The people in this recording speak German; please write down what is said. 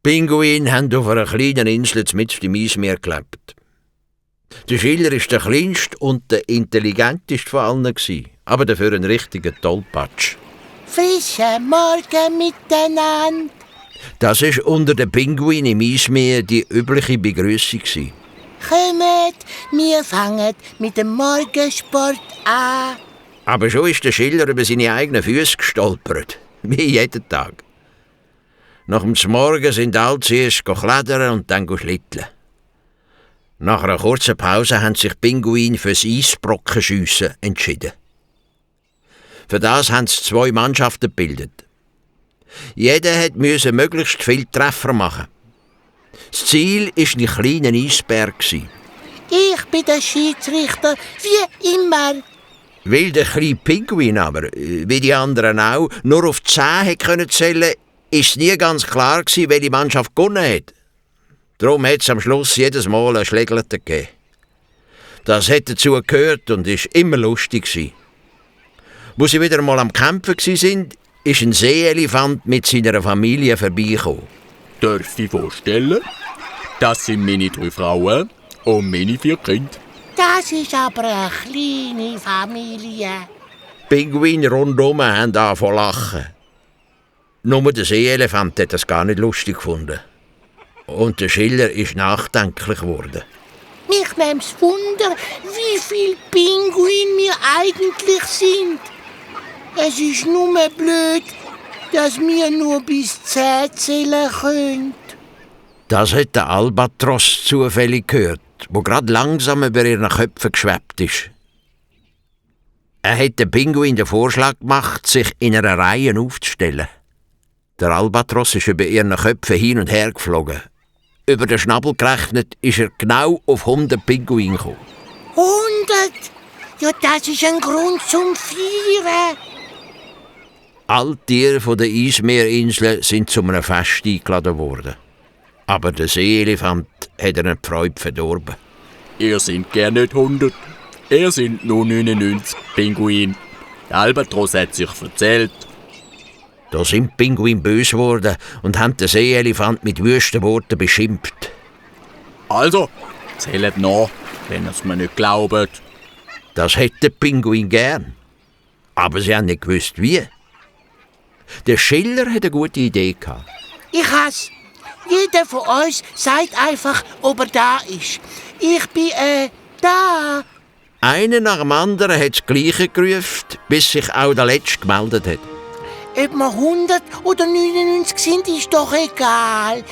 Pinguine haben auf einer kleinen Insel mitten im Eismeer gelebt. Der Schiller war der kleinste und der intelligenteste von allen, aber dafür ein richtiger Tollpatsch. Frischen Morgen miteinander. Das war unter den Pinguinen im Eismeer die übliche Begrüßung. Kommt, wir fangen mit dem Morgensport an. Aber schon ist der Schiller über seine eigenen Füße gestolpert. Wie jeden Tag. Nach dem Morgen sind alle zuerst klettern und dann schlitteln. Nach einer kurzen Pause haben sich die Pinguine fürs Eisbrockenschiessen entschieden. Für das haben sie 2 Mannschaften gebildet. Jeder musste möglichst viele Treffer machen. Das Ziel war ein kleiner Eisberg. Ich bin der Schiedsrichter, wie immer. Weil der kleine Pinguin aber, wie die anderen auch, nur auf 10 hätte zählen können, war es nie ganz klar, welche Mannschaft gewonnen hat. Darum hat es am Schluss jedes Mal ein Schlägelten gegeben. Das hat dazu gehört und war immer lustig. Wo sie wieder mal am Kämpfen waren, ist ein Seeelefant mit seiner Familie vorbeigekommen. Darf ich vorstellen? Das sind meine 3 Frauen und meine 4 Kinder. Das ist aber eine kleine Familie. Die Pinguine rundum haben angefangen zu lachen. Nur der Seeelefant hat das gar nicht lustig gefunden. Und der Schiller ist nachdenklich geworden. Mich nimmt's Wunder, wie viele Pinguine wir eigentlich sind. Es ist nur blöd, dass wir nur bis 10 zählen können. Das hat der Albatros zufällig gehört, wo gerade langsam über ihren Köpfen geschwebt ist. Er hat den Pinguin den Vorschlag gemacht, sich in einer Reihe aufzustellen. Der Albatros ist über ihren Köpfen hin und her geflogen. Über den Schnabel gerechnet ist er genau auf 100 Pinguine gekommen. 100? Ja, das ist ein Grund zum Feiern. Alle Tiere der Eismeerinseln sind zu einem Fest eingeladen worden. Aber der Seeelefant hat ihnen die Freude verdorben. Ihr seid gar nicht 100. Ihr seid nur 99 Pinguine. Der Albatros hat sich erzählt. Da sind die Pinguine böse geworden und haben den Seeelefant mit wüsten Worten beschimpft. Also, zählt nach, wenn ihr es mir nicht glaubt. Das hätte der Pinguin gern. Aber sie haben nicht gewusst, wie. Der Schiller hatte eine gute Idee gehabt. Ich has. Jeder von uns sagt einfach, ob er da ist. Ich bin, da. Einer nach dem anderen hat das Gleiche gerufen, bis sich auch der Letzte gemeldet hat. Ob wir 100 oder 99 sind, ist doch egal.